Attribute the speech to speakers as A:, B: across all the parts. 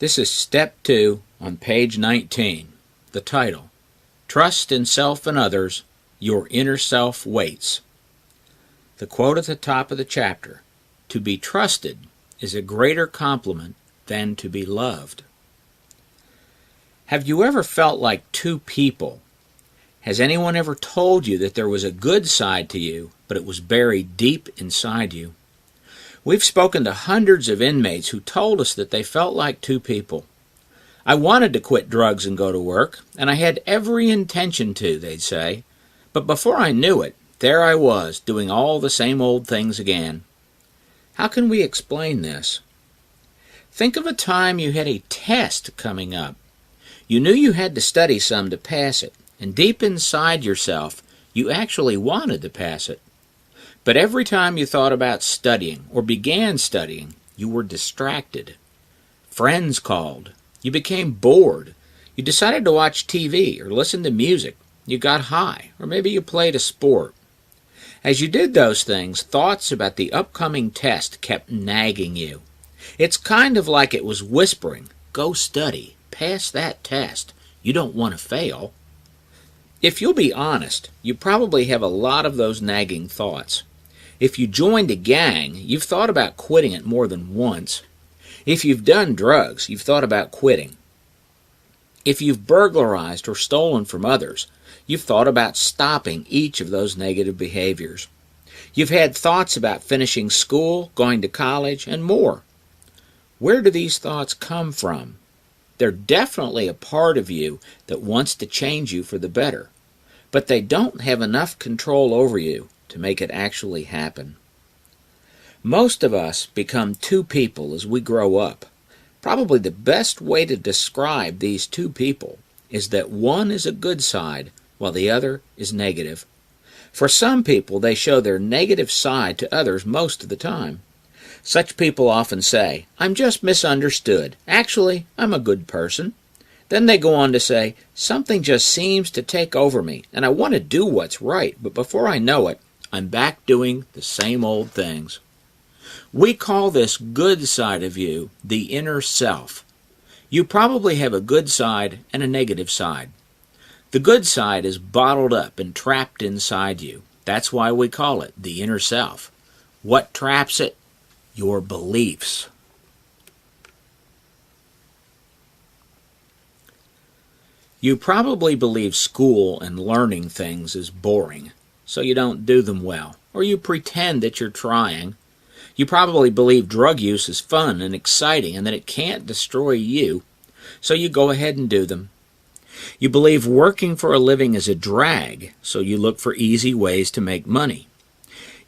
A: This is step 2 on page 19. The title, Trust in Self and Others, Your Inner Self Waits. The quote at the top of the chapter, to be trusted is a greater compliment than to be loved. Have you ever felt like two people? Has anyone ever told you that there was a good side to you, but it was buried deep inside you? We've spoken to hundreds of inmates who told us that they felt like two people. I wanted to quit drugs and go to work, and I had every intention to, they'd say. But before I knew it, there I was, doing all the same old things again. How can we explain this? Think of a time you had a test coming up. You knew you had to study some to pass it, and deep inside yourself, you actually wanted to pass it. But every time you thought about studying or began studying, you were distracted. Friends called. You became bored. You decided to watch TV or listen to music. You got high, or maybe you played a sport. As you did those things, thoughts about the upcoming test kept nagging you. It's kind of like it was whispering, go study, pass that test. You don't want to fail. If you'll be honest, you probably have a lot of those nagging thoughts. If you joined a gang, you've thought about quitting it more than once. If you've done drugs, you've thought about quitting. If you've burglarized or stolen from others, you've thought about stopping each of those negative behaviors. You've had thoughts about finishing school, going to college, and more. Where do these thoughts come from? They're definitely a part of you that wants to change you for the better, but they don't have enough control over you to make it actually happen. Most of us become two people as we grow up. Probably the best way to describe these two people is that one is a good side while the other is negative. For some people, they show their negative side to others most of the time. Such people often say, I'm just misunderstood. Actually, I'm a good person. Then they go on to say, something just seems to take over me, and I want to do what's right, but before I know it, I'm back doing the same old things. We call this good side of you the inner self. You probably have a good side and a negative side. The good side is bottled up and trapped inside you. That's why we call it the inner self. What traps it? Your beliefs. You probably believe school and learning things is boring, so you don't do them well, or you pretend that you're trying. You probably believe drug use is fun and exciting and that it can't destroy you, so you go ahead and do them. You believe working for a living is a drag, so you look for easy ways to make money.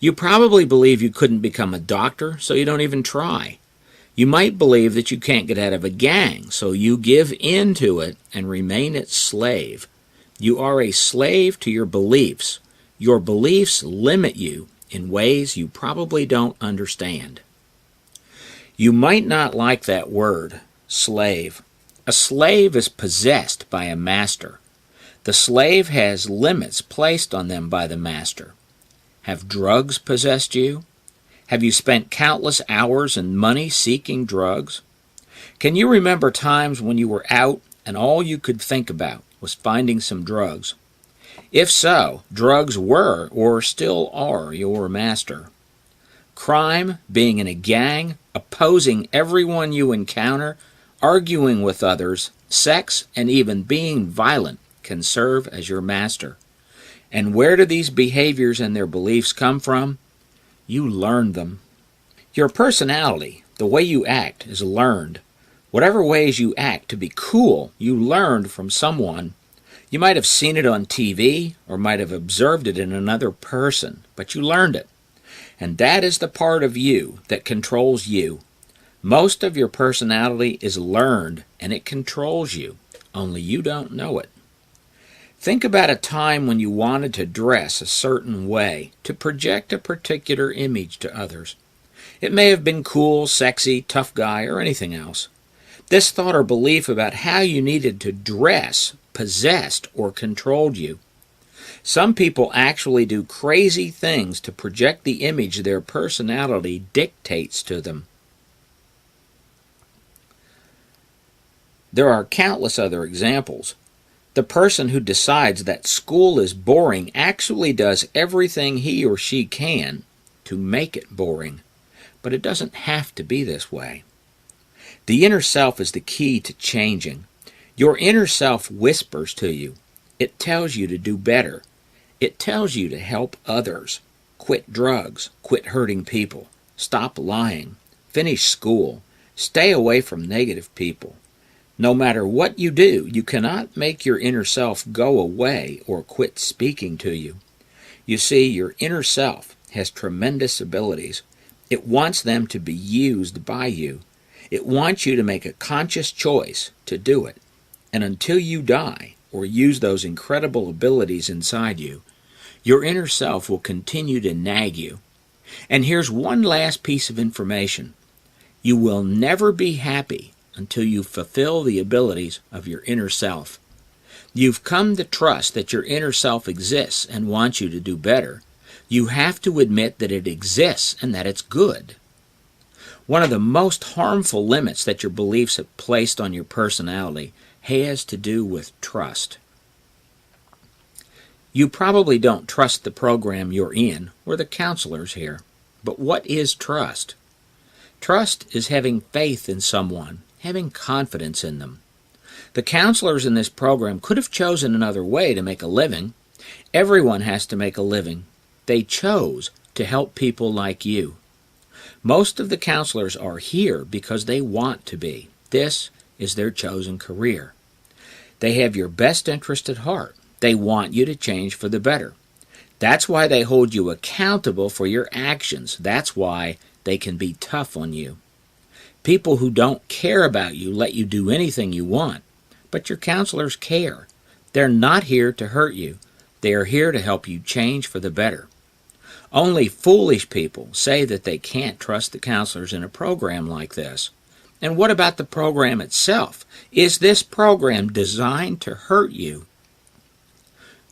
A: You probably believe you couldn't become a doctor, so you don't even try. You might believe that you can't get out of a gang, so you give in to it and remain its slave. You are a slave to your beliefs. Your beliefs limit you in ways you probably don't understand. You might not like that word, slave. A slave is possessed by a master. The slave has limits placed on them by the master. Have drugs possessed you? Have you spent countless hours and money seeking drugs? Can you remember times when you were out and all you could think about was finding some drugs? If so, drugs were or still are your master. Crime, being in a gang, opposing everyone you encounter, arguing with others, sex, and even being violent can serve as your master. And where do these behaviors and their beliefs come from? You learned them. Your personality, the way you act, is learned. Whatever ways you act to be cool, you learned from someone. You might have seen it on TV or might have observed it in another person, but you learned it. And that is the part of you that controls you. Most of your personality is learned and it controls you, only you don't know it. Think about a time when you wanted to dress a certain way to project a particular image to others. It may have been cool, sexy, tough guy, or anything else. This thought or belief about how you needed to dress possessed or controlled you. Some people actually do crazy things to project the image their personality dictates to them. There are countless other examples. The person who decides that school is boring actually does everything he or she can to make it boring. But it doesn't have to be this way. The inner self is the key to changing. Your inner self whispers to you. It tells you to do better. It tells you to help others. Quit drugs. Quit hurting people. Stop lying. Finish school. Stay away from negative people. No matter what you do, you cannot make your inner self go away or quit speaking to you. You see, your inner self has tremendous abilities. It wants them to be used by you. It wants you to make a conscious choice to do it. And until you die or use those incredible abilities inside you, your inner self will continue to nag you. And here's one last piece of information. You will never be happy until you fulfill the abilities of your inner self. You've come to trust that your inner self exists and wants you to do better. You have to admit that it exists and that it's good. One of the most harmful limits that your beliefs have placed on your personality has to do with trust. You probably don't trust the program you're in or the counselors here. But what is trust? Trust is having faith in someone, having confidence in them. The counselors in this program could have chosen another way to make a living. Everyone has to make a living. They chose to help people like you. Most of the counselors are here because they want to be. This is their chosen career. They have your best interest at heart. They want you to change for the better. That's why they hold you accountable for your actions. That's why they can be tough on you. People who don't care about you let you do anything you want, but your counselors care. They're not here to hurt you. They are here to help you change for the better. Only foolish people say that they can't trust the counselors in a program like this. And what about the program itself? Is this program designed to hurt you?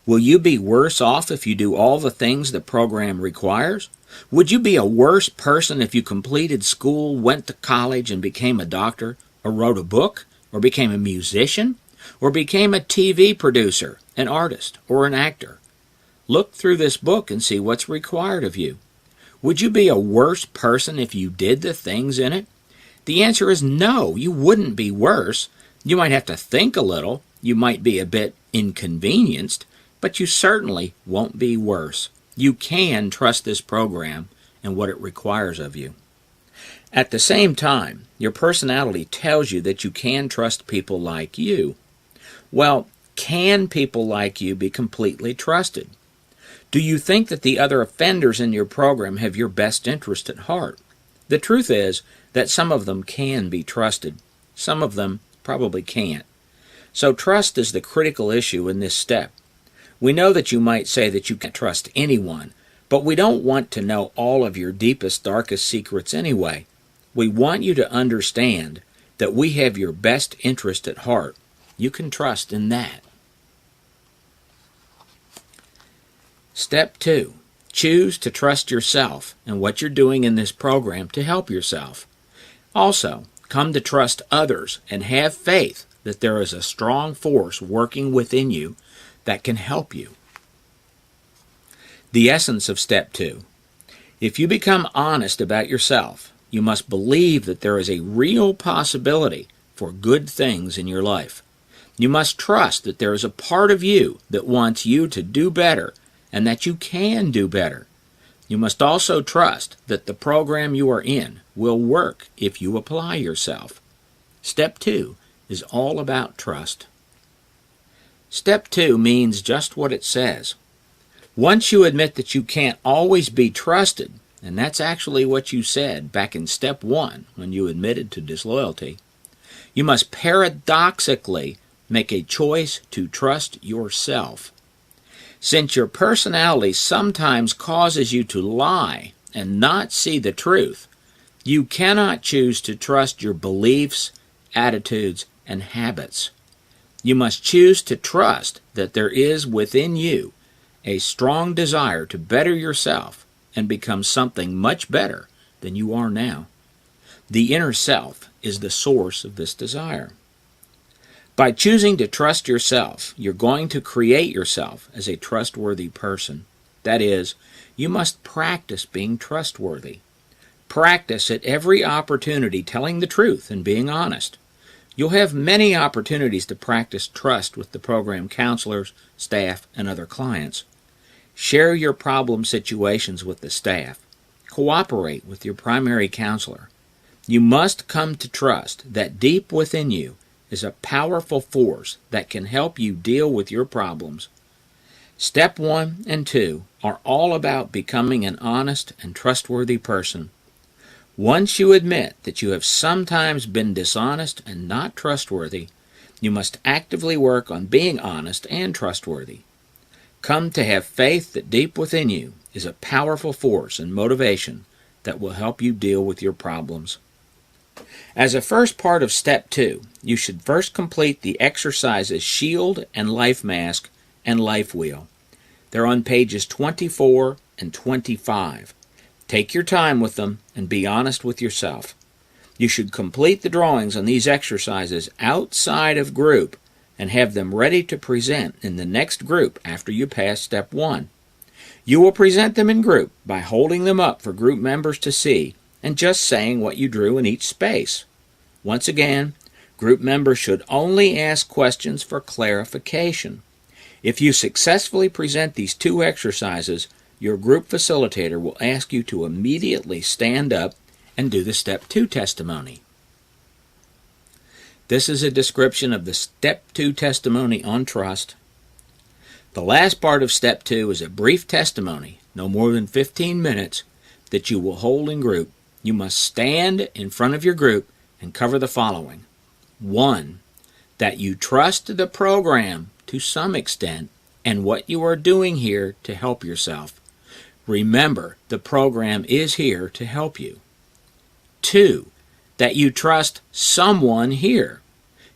A: Will you be worse off if you do all the things the program requires? Would you be a worse person if you completed school, went to college, and became a doctor, or wrote a book, or became a musician, or became a TV producer, an artist, or an actor? Look through this book and see what's required of you. Would you be a worse person if you did the things in it? The answer is no, you wouldn't be worse. You might have to think a little. You might be a bit inconvenienced, but you certainly won't be worse. You can trust this program and what it requires of you. At the same time, your personality tells you that you can trust people like you. Well, can people like you be completely trusted? Do you think that the other offenders in your program have your best interest at heart? The truth is that some of them can be trusted. Some of them probably can't. So trust is the critical issue in this step. We know that you might say that you can't trust anyone, but we don't want to know all of your deepest, darkest secrets anyway. We want you to understand that we have your best interest at heart. You can trust in that. Step 2. Choose to trust yourself and what you're doing in this program to help yourself. Also, come to trust others and have faith that there is a strong force working within you that can help you. The essence of Step 2. If you become honest about yourself, you must believe that there is a real possibility for good things in your life. You must trust that there is a part of you that wants you to do better and that you can do better. You must also trust that the program you are in will work if you apply yourself. Step 2 is all about trust. Step 2 means just what it says. Once you admit that you can't always be trusted, and that's actually what you said back in Step 1 when you admitted to disloyalty, you must paradoxically make a choice to trust yourself. Since your personality sometimes causes you to lie and not see the truth, you cannot choose to trust your beliefs, attitudes, and habits. You must choose to trust that there is within you a strong desire to better yourself and become something much better than you are now. The inner self is the source of this desire. By choosing to trust yourself, you're going to create yourself as a trustworthy person. That is, you must practice being trustworthy. Practice at every opportunity telling the truth and being honest. You'll have many opportunities to practice trust with the program counselors, staff, and other clients. Share your problem situations with the staff. Cooperate with your primary counselor. You must come to trust that deep within you is a powerful force that can help you deal with your problems. Step 1 and 2 are all about becoming an honest and trustworthy person. Once you admit that you have sometimes been dishonest and not trustworthy, you must actively work on being honest and trustworthy. Come to have faith that deep within you is a powerful force and motivation that will help you deal with your problems. As a first part of Step 2, you should first complete the exercises Shield and Life Mask and Life Wheel. They're on pages 24 and 25. Take your time with them and be honest with yourself. You should complete the drawings on these exercises outside of group and have them ready to present in the next group after you pass Step 1. You will present them in group by holding them up for group members to see and just saying what you drew in each space. Once again, group members should only ask questions for clarification. If you successfully present these 2 exercises, your group facilitator will ask you to immediately stand up and do the Step 2 testimony. This is a description of the Step 2 testimony on trust. The last part of Step 2 is a brief testimony, no more than 15 minutes, that you will hold in group. You must stand in front of your group and cover the following. 1. That you trust the program to some extent and what you are doing here to help yourself. Remember, the program is here to help you. 2. That you trust someone here.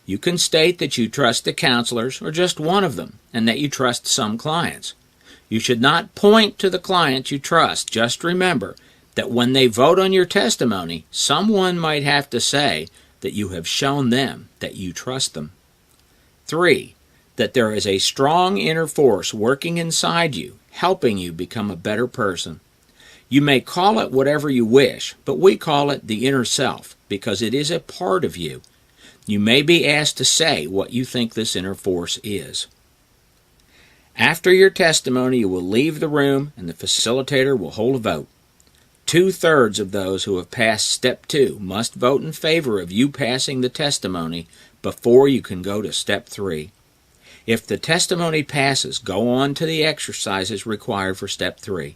A: You can state that you trust the counselors or just one of them, and that you trust some clients. You should not point to the client you trust. Just remember that when they vote on your testimony, someone might have to say that you have shown them that you trust them. 3. That there is a strong inner force working inside you, helping you become a better person. You may call it whatever you wish, but we call it the inner self because it is a part of you. You may be asked to say what you think this inner force is. After your testimony, you will leave the room and the facilitator will hold a vote. 2/3 of those who have passed Step 2 must vote in favor of you passing the testimony before you can go to Step 3. If the testimony passes, go on to the exercises required for Step 3.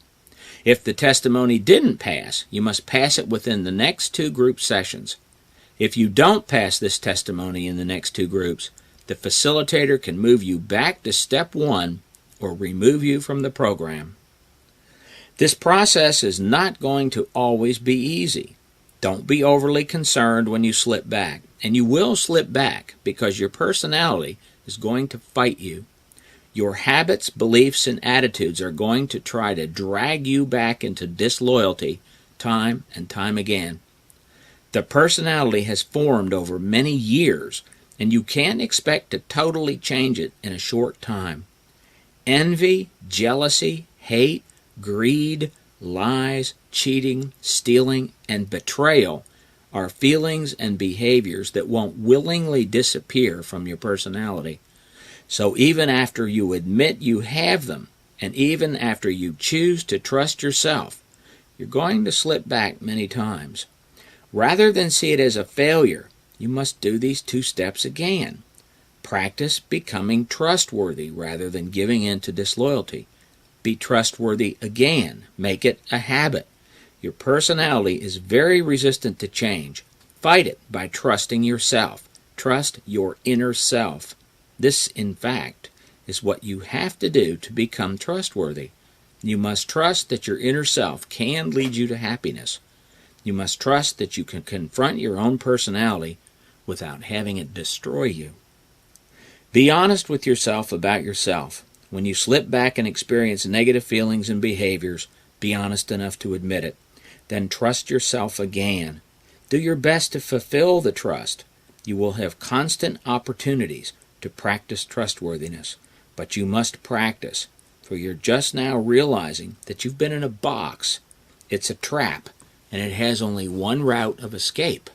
A: If the testimony didn't pass, you must pass it within the next 2 group sessions. If you don't pass this testimony in the next 2 groups, the facilitator can move you back to Step 1 or remove you from the program. This process is not going to always be easy. Don't be overly concerned when you slip back, and you will slip back because your personality is going to fight you. Your habits, beliefs, and attitudes are going to try to drag you back into disloyalty time and time again. The personality has formed over many years, and you can't expect to totally change it in a short time. Envy, jealousy, hate, greed, lies, cheating, stealing, and betrayal are feelings and behaviors that won't willingly disappear from your personality. So even after you admit you have them, and even after you choose to trust yourself, you're going to slip back many times. Rather than see it as a failure, you must do these 2 steps again. Practice becoming trustworthy rather than giving in to disloyalty. Be trustworthy again. Make it a habit. Your personality is very resistant to change. Fight it by trusting yourself. Trust your inner self. This, in fact, is what you have to do to become trustworthy. You must trust that your inner self can lead you to happiness. You must trust that you can confront your own personality without having it destroy you. Be honest with yourself about yourself. When you slip back and experience negative feelings and behaviors, be honest enough to admit it. Then trust yourself again. Do your best to fulfill the trust. You will have constant opportunities to practice trustworthiness, but you must practice, for you're just now realizing that you've been in a box. It's a trap, and it has only one route of escape.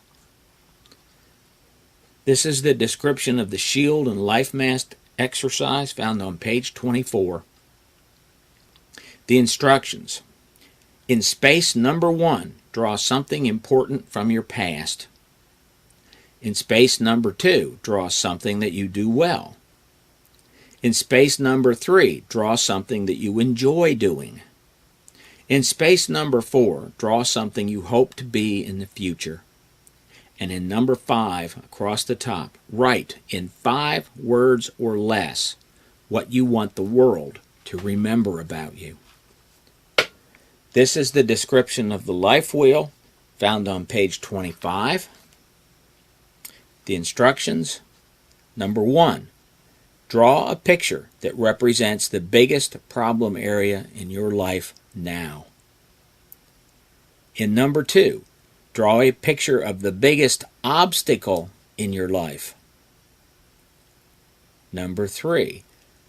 A: This is the description of the shield and life mask exercise found on page 24. The instructions. In space number 1, draw something important from your past. In space number 2, draw something that you do well. In space number 3, draw something that you enjoy doing. In space number 4, draw something you hope to be in the future. And in number 5, across the top, write in 5 words or less what you want the world to remember about you. This is the description of the life wheel found on page 25. The instructions. Number 1, draw a picture that represents the biggest problem area in your life now. In number 2, draw a picture of the biggest obstacle in your life. Number 3,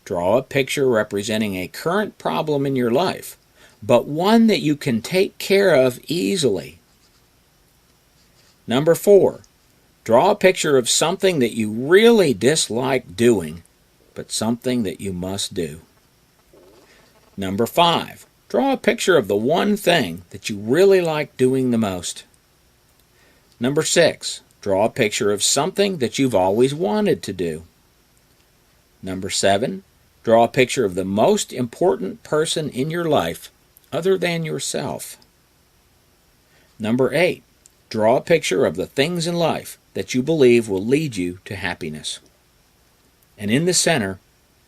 A: draw a picture representing a current problem in your life, but one that you can take care of easily. Number 4, draw a picture of something that you really dislike doing, but something that you must do. Number 5, draw a picture of the one thing that you really like doing the most. Number 6, draw a picture of something that you've always wanted to do. Number 7, draw a picture of the most important person in your life other than yourself. Number 8, draw a picture of the things in life that you believe will lead you to happiness. And in the center,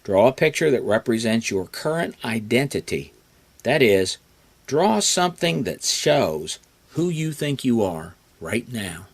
A: draw a picture that represents your current identity. That is, draw something that shows who you think you are right now.